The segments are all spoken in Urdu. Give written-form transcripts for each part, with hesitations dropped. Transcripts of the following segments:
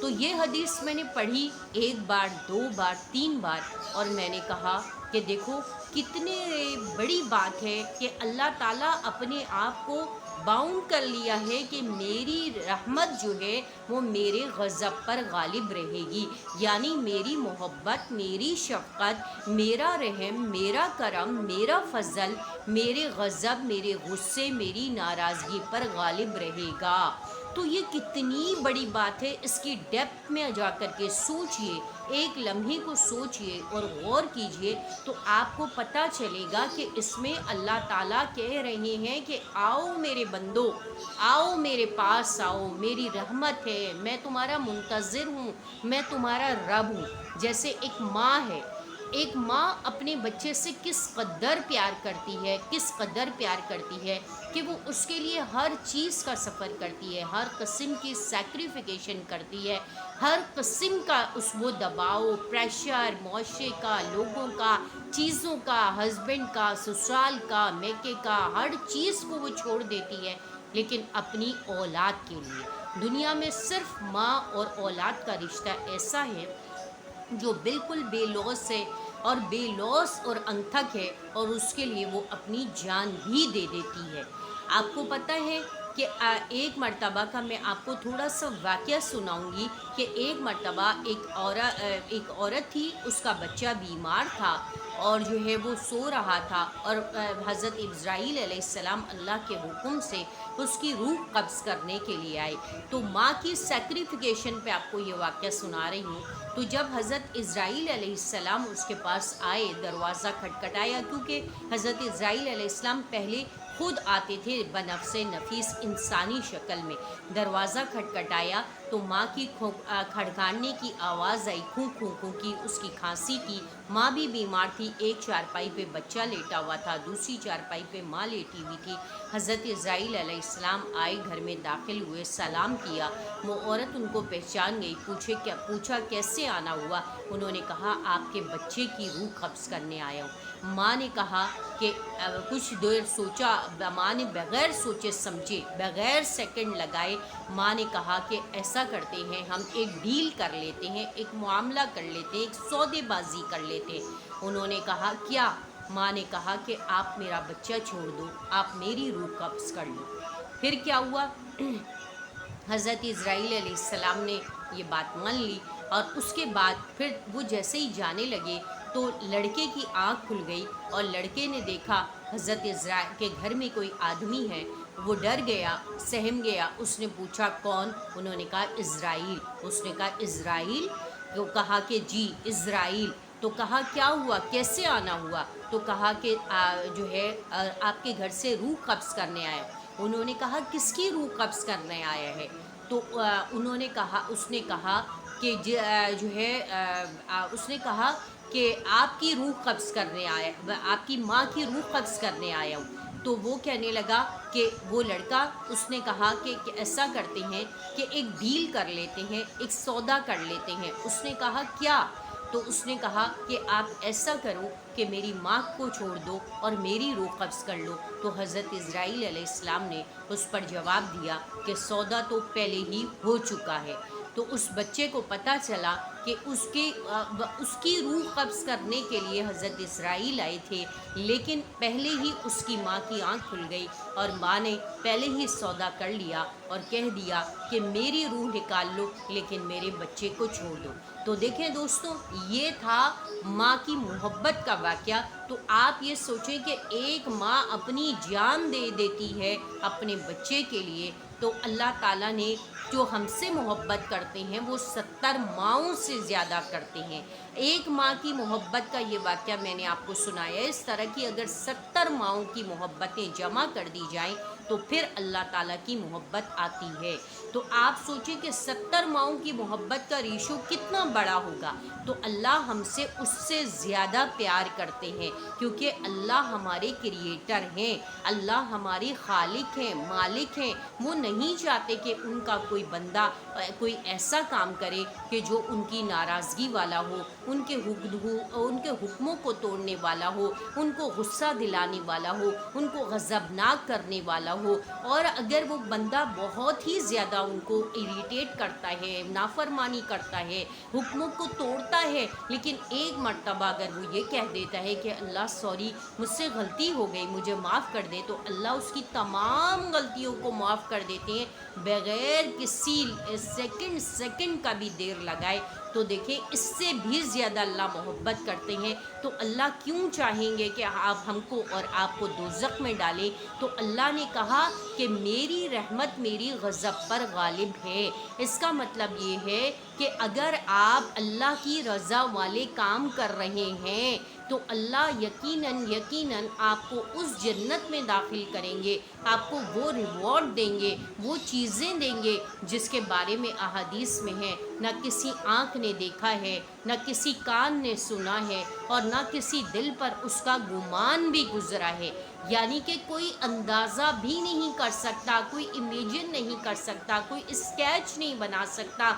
تو یہ حدیث میں نے پڑھی 1 بار 2 بار 3 بار، اور میں نے کہا کہ دیکھو کتنے بڑی بات ہے کہ اللہ تعالیٰ اپنے آپ کو باؤنڈ کر لیا ہے کہ میری رحمت جو ہے وہ میرے غضب پر غالب رہے گی، یعنی میری محبت، میری شفقت، میرا رحم، میرا کرم، میرا فضل میرے غضب، میرے غصے، میری ناراضگی پر غالب رہے گا۔ تو یہ کتنی بڑی بات ہے، اس کی ڈیپتھ میں جا کر کے سوچئے، ایک لمحے کو سوچئے اور غور کیجئے، تو آپ کو پتہ چلے گا کہ اس میں اللہ تعالیٰ کہہ رہے ہیں کہ آؤ میرے بندو، آؤ میرے پاس آؤ، میری رحمت ہے، میں تمہارا منتظر ہوں، میں تمہارا رب ہوں۔ جیسے ایک ماں ہے، ایک ماں اپنے بچے سے کس قدر پیار کرتی ہے، کس قدر پیار کرتی ہے کہ وہ اس کے لیے ہر چیز کا سفر کرتی ہے، ہر قسم کی سیکریفیکیشن کرتی ہے، ہر قسم کا اس وہ دباؤ، پریشر، معاشرے کا، لوگوں کا، چیزوں کا، ہسبینڈ کا، سسرال کا، میکے کا، ہر چیز کو وہ چھوڑ دیتی ہے، لیکن اپنی اولاد کے لیے۔ دنیا میں صرف ماں اور اولاد کا رشتہ ایسا ہے جو بالکل بے لوث ہے، اور بے لوث اور انتھک ہے، اور اس کے لیے وہ اپنی جان بھی دے دیتی ہے۔ آپ کو پتہ ہے کہ ایک مرتبہ کا میں آپ کو تھوڑا سا واقعہ سناؤں گی کہ ایک مرتبہ ایک عورت تھی، اس کا بچہ بیمار تھا، اور جو ہے وہ سو رہا تھا، اور حضرت اسرائیل علیہ السلام اللہ کے حکم سے اس کی روح قبض کرنے کے لیے آئے۔ تو ماں کی سیکریفیکیشن پہ آپ کو یہ واقعہ سنا رہی ہوں۔ تو جب حضرت اسرائیل علیہ السلام اس کے پاس آئے، دروازہ کھٹکھٹایا، کیونکہ حضرت اسرائیل علیہ السلام پہلے خود آتے تھے بنفس نفیس انسانی شکل میں۔ دروازہ کھٹکھٹایا تو ماں کی کھڑکانے کی آواز آئی، کھوں کھوں کھوں کی، اس کی کھانسی کی، ماں بھی بیمار تھی، ایک چارپائی پہ بچہ لیٹا ہوا تھا، دوسری چارپائی پہ ماں لیٹی ہوئی تھی۔ حضرت اسرائیل علیہ السلام آئے، گھر میں داخل ہوئے، سلام کیا، وہ عورت ان کو پہچان گئی، پوچھا کیسے آنا ہوا؟ انہوں نے کہا آپ کے بچے کی روح قبض کرنے آیا ہوں۔ ماں نے کہا کہ کچھ دیر سوچا، ماں نے بغیر سوچے سمجھے، بغیر سیکنڈ لگائے ماں نے کہا کہ ایسا کرتے ہیں، ہم ایک ڈیل کر لیتے ہیں، ایک معاملہ کر لیتے ہیں، ایک سودے بازی کر لیتے ہیں۔ انہوں نے کہا کیا؟ ماں نے کہا کہ آپ میرا بچہ چھوڑ دو، آپ میری روح قبض کر لو۔ پھر کیا ہوا؟ حضرت اسرائیل علیہ السلام نے یہ بات مان لی، اور اس کے بعد پھر وہ جیسے ہی جانے لگے تو لڑکے کی آنکھ کھل گئی، اور لڑکے نے دیکھا حضرت اسرائیل کے گھر میں کوئی آدمی ہے۔ وہ ڈر گیا، سہم گیا، اس نے پوچھا کون؟ انہوں نے کہا اسرائیل۔ اس نے کہا اسرائیل؟ تو کہا کہ جی اسرائیل۔ تو کہا کیا ہوا، کیسے آنا ہوا؟ تو کہا کہ جو ہے آپ کے گھر سے روح قبض کرنے آیا۔ انہوں نے کہا کس کی روح قبض کرنے آیا ہے؟ تو اس نے کہا کہ جو ہے اس نے کہا کہ آپ کی روح قبض کرنے آیا، آپ کی ماں کی روح قبض کرنے آیا ہوں۔ تو وہ کہنے لگا کہ وہ لڑکا، اس نے کہا کہ ایسا کرتے ہیں کہ ایک ڈیل کر لیتے ہیں، ایک سودا کر لیتے ہیں۔ اس نے کہا کیا؟ تو اس نے کہا کہ آپ ایسا کرو کہ میری ماں کو چھوڑ دو اور میری روح قبض کر لو۔ تو حضرت اسرائیل علیہ السلام نے اس پر جواب دیا کہ سودا تو پہلے ہی ہو چکا ہے۔ تو اس بچے کو پتہ چلا کہ اس کی روح قبض کرنے کے لیے حضرت اسرائیل آئے تھے، لیکن پہلے ہی اس کی ماں کی آنکھ کھل گئی، اور ماں نے پہلے ہی سودا کر لیا اور کہہ دیا کہ میری روح نکال لو لیکن میرے بچے کو چھوڑ دو۔ تو دیکھیں دوستوں، یہ تھا ماں کی محبت کا واقعہ۔ تو آپ یہ سوچیں کہ ایک ماں اپنی جان دے دیتی ہے اپنے بچے کے لیے، تو اللہ تعالیٰ نے جو ہم سے محبت کرتے ہیں وہ 70 ماؤں سے زیادہ کرتے ہیں۔ ایک ماں کی محبت کا یہ واقعہ میں نے آپ کو سنایا ہے۔ اس طرح کی اگر 70 ماؤں کی محبتیں جمع کر دی جائیں تو پھر اللہ تعالیٰ کی محبت آتی ہے۔ تو آپ سوچیں کہ 70 ماؤں کی محبت کا ریشو کتنا بڑا ہوگا۔ تو اللہ ہم سے اس سے زیادہ پیار کرتے ہیں، کیونکہ اللہ ہمارے کریٹر ہیں، اللہ ہمارے خالق ہیں، مالک ہیں۔ وہ نہیں چاہتے کہ ان کا کوئی بندہ کوئی ایسا کام کرے کہ جو ان کی ناراضگی والا ہو، ان کے حکموں کو توڑنے والا ہو، ان کو غصہ دلانے والا ہو، ان کو غضبناک کرنے والا ہو، اور اگر وہ بندہ بہت ہی زیادہ ان کو اریٹیٹ کرتا ہے، نافرمانی کرتا ہے، حکموں کو توڑتا ہے، لیکن ایک مرتبہ اگر وہ یہ کہہ دیتا ہے کہ اللہ سوری مجھ سے غلطی ہو گئی مجھے معاف کر دے، تو اللہ اس کی تمام غلطیوں کو معاف کر دیتے ہیں بغیر کسی سیکنڈ کا بھی دیر لگائے۔ تو دیکھیں اس سے بھی زیادہ اللہ محبت کرتے ہیں، تو اللہ کیوں چاہیں گے کہ آپ ہم کو اور آپ کو دوزخ میں ڈالیں؟ تو اللہ نے کہا کہ میری رحمت میری غضب پر غالب ہے۔ اس کا مطلب یہ ہے کہ اگر آپ اللہ کی رضا والے کام کر رہے ہیں تو اللہ یقیناً آپ کو اس جنت میں داخل کریں گے، آپ کو وہ ریوارڈ دیں گے، وہ چیزیں دیں گے جس کے بارے میں احادیث میں ہے، نہ کسی آنکھ نے دیکھا ہے، نہ کسی کان نے سنا ہے، اور نہ کسی دل پر اس کا گمان بھی گزرا ہے۔ یعنی کہ کوئی اندازہ بھی نہیں کر سکتا، کوئی امیجن نہیں کر سکتا، کوئی اسکیچ نہیں بنا سکتا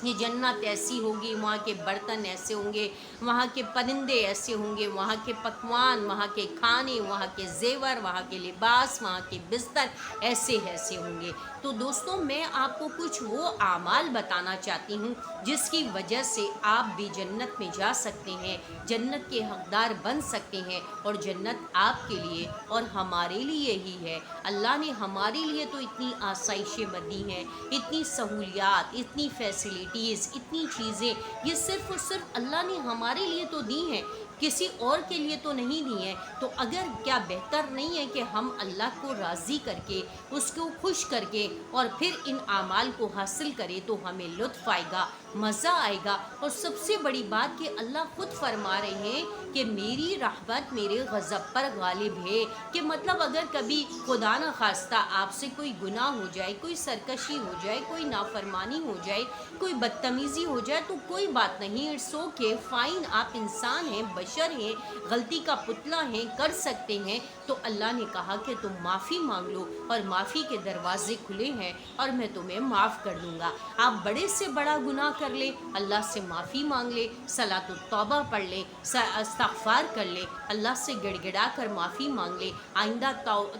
یہ جنت ایسی ہوگی، وہاں کے برتن ایسے ہوں گے، وہاں کے پرندے ایسے ہوں گے، وہاں کے پکوان، وہاں کے کھانے، وہاں کے زیور، وہاں کے لباس، وہاں کے بستر ایسے ہوں گے۔ تو دوستوں میں آپ کو کچھ وہ اعمال بتانا چاہتی ہوں جس کی وجہ سے آپ بھی جنت میں جا سکتے ہیں، جنت کے حقدار بن سکتے ہیں، اور جنت آپ کے لیے اور ہمارے لیے ہی ہے۔ اللہ نے ہمارے لیے تو اتنی آسائشیں دی ہیں، اتنی سہولیات، اتنی فیسلٹیز، اتنی چیزیں، یہ صرف اور صرف اللہ نے ہمارے لیے تو دی ہیں، کسی اور کے لیے تو نہیں دی ہیں۔ تو اگر کیا بہتر نہیں ہے کہ ہم اللہ کو راضی کر کے، اس کو خوش کر کے، اور پھر ان اعمال کو حاصل کریں تو ہمیں لطف آئے گا، مزہ آئے گا۔ اور سب سے بڑی بات کہ اللہ خود فرما رہے ہیں کہ میری رحمت میرے غضب پر غالب ہے، کہ مطلب اگر کبھی خدا نہ خواستہ آپ سے کوئی گناہ ہو جائے، کوئی سرکشی ہو جائے، کوئی نافرمانی ہو جائے، کوئی بدتمیزی ہو جائے، تو کوئی بات نہیں، اٹس اوکے، فائن، آپ انسان ہیں، بشر ہیں، غلطی کا پتلا ہیں، کر سکتے ہیں۔ تو اللہ نے کہا کہ تم معافی مانگ لو، اور معافی کے دروازے کھلے ہیں، اور میں تمہیں معاف کر دوں گا۔ آپ بڑے سے بڑا گناہ کر لیں، اللہ سے معافی مانگ لیں، صلاۃ التوبہ پڑھ لیں، استغفار کر لیں، اللہ سے گڑ گڑا کر معافی مانگ لیں، آئندہ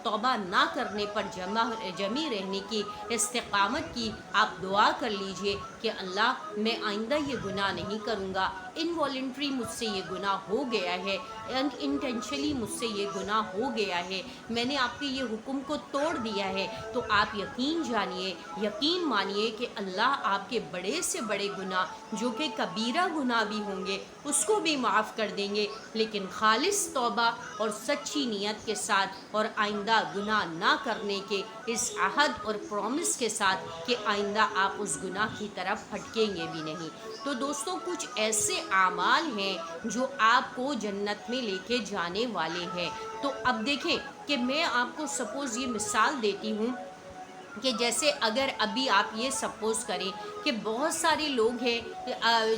توبہ نہ کرنے پر جمی رہنے کی، استقامت کی آپ دعا کر لیجئے کہ اللہ میں آئندہ یہ گناہ نہیں کروں گا، انوالنٹری مجھ سے یہ گناہ ہو گیا ہے، انٹینشنلی مجھ سے یہ گناہ ہو گیا ہے، میں نے آپ کے یہ حکم کو توڑ دیا ہے۔ تو آپ یقین جانیے، یقین مانیے کہ اللہ آپ کے بڑے سے بڑے گناہ جو کہ کبیرہ گناہ بھی ہوں گے اس کو بھی معاف کر دیں گے، لیکن خالص توبہ اور سچی نیت کے ساتھ، اور آئندہ گناہ نہ کرنے کے اس عہد اور پرومس کے ساتھ کہ آئندہ آپ اس گناہ کی طرف پھٹکیں گے بھی نہیں۔ تو دوستوں کچھ ایسے اعمال ہیں جو آپ کو جنت میں لے کے جانے والے ہیں۔ تو اب دیکھیں کہ میں آپ کو سپوز یہ مثال دیتی ہوں کہ جیسے اگر ابھی آپ یہ سپوز کریں کہ بہت سارے لوگ ہیں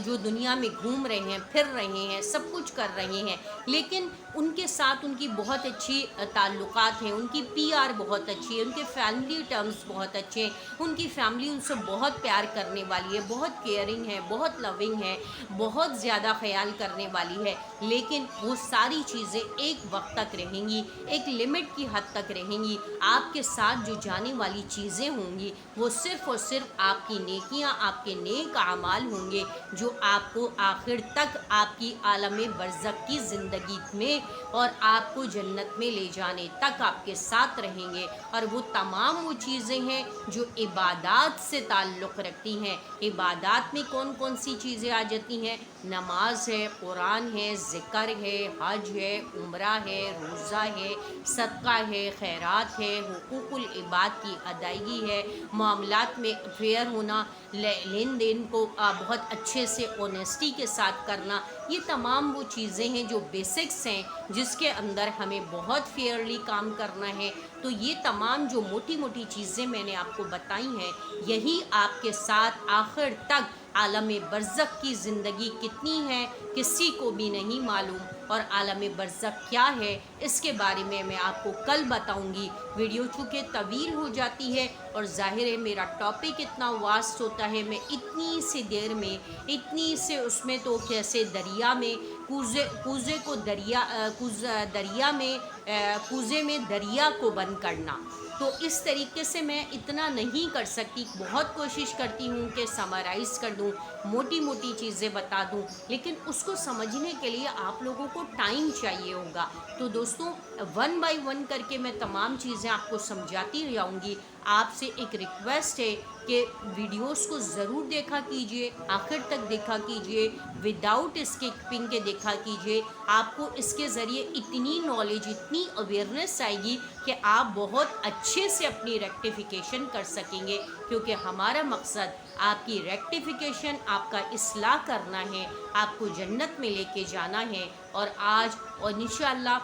جو دنیا میں گھوم رہے ہیں، پھر رہے ہیں، سب کچھ کر رہے ہیں، لیکن ان کے ساتھ ان کی بہت اچھی تعلقات ہیں، ان کی پی آر بہت اچھی ہے، ان کے فیملی ٹرمز بہت اچھے ہیں، ان کی فیملی ان سے بہت پیار کرنے والی ہے، بہت کیئرنگ ہے، بہت لونگ ہے، بہت زیادہ خیال کرنے والی ہے، لیکن وہ ساری چیزیں ایک وقت تک رہیں گی، ایک لمٹ کی حد تک رہیں گی۔ آپ کے ساتھ جو جانے والی چیزیں ہوں گی وہ صرف اور صرف آپ کی نیکیاں، آپ کے نیک اعمال ہوں گے جو آپ کو آخر تک آپ کی عالم برزخ کی زندگی میں اور آپ کو جنت میں لے جانے تک آپ کے ساتھ رہیں گے۔ اور وہ تمام وہ چیزیں ہیں جو عبادات سے تعلق رکھتی ہیں۔ عبادات میں کون کون سی چیزیں آ جاتی ہیں؟ نماز ہے، قرآن ہے، ذکر ہے، حج ہے، عمرہ ہے، روزہ ہے، صدقہ ہے، خیرات ہے، حقوق العباد کی ادائیگی ہے، معاملات میں فیئر ہونا، لین دین کو بہت اچھے سے اونیسٹی کے ساتھ کرنا، یہ تمام وہ چیزیں ہیں جو بیسکس ہیں جس کے اندر ہمیں بہت فیئرلی کام کرنا ہے۔ تو یہ تمام جو موٹی موٹی چیزیں میں نے آپ کو بتائی ہیں، یہی آپ کے ساتھ آخر تک عالم برزخ کی زندگی کتنی ہے کسی کو بھی نہیں معلوم، اور عالم برزخ کیا ہے اس کے بارے میں آپ کو کل بتاؤں گی۔ ویڈیو چونکہ طویل ہو جاتی ہے اور ظاہر ہے میرا ٹاپک اتنا واسٹ ہوتا ہے، میں اتنی سی دیر میں اتنی سے اس میں تو کیسے دریا میں کوزے کو دریا میں دریا کو بند کرنا، تو اس طریقے سے میں اتنا نہیں کر سکتی، بہت کوشش کرتی ہوں کہ سمرائز کر دوں، موٹی موٹی چیزیں بتا دوں، لیکن اس کو سمجھنے کے لیے آپ لوگوں کو ٹائم چاہیے ہوگا۔ تو دوستوں، ون بائی ون کر کے میں تمام چیزیں آپ کو سمجھاتی جاؤں گی۔ آپ سے ایک ریکویسٹ ہے کہ ویڈیوز کو ضرور دیکھا کیجئے، آخر تک دیکھا کیجئے، وداؤٹ اسکپنگ کے دیکھا کیجئے۔ آپ کو اس کے ذریعے اتنی نالج، اتنی اویئرنیس آئے گی کہ آپ بہت اچھے سے اپنی ریکٹیفیکیشن کر سکیں گے، کیونکہ ہمارا مقصد آپ کی ریکٹیفیکیشن، آپ کا اصلاح کرنا ہے، آپ کو جنت میں لے کے جانا ہے۔ اور آج اور انشاءاللہ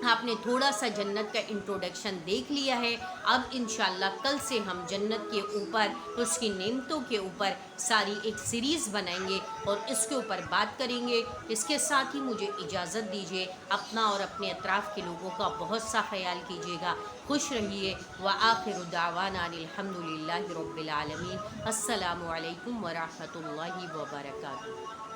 آپ نے تھوڑا سا جنت کا انٹروڈکشن دیکھ لیا ہے، اب انشاءاللہ کل سے ہم جنت کے اوپر، اس کی نعمتوں کے اوپر ساری ایک سیریز بنائیں گے اور اس کے اوپر بات کریں گے۔ اس کے ساتھ ہی مجھے اجازت دیجیے، اپنا اور اپنے اطراف کے لوگوں کا بہت سا خیال کیجیے گا، خوش رہیے۔ وآخر دعوانا الحمدللہ رب العالمین۔ السلام علیکم ورحمۃ اللہ وبرکاتہ۔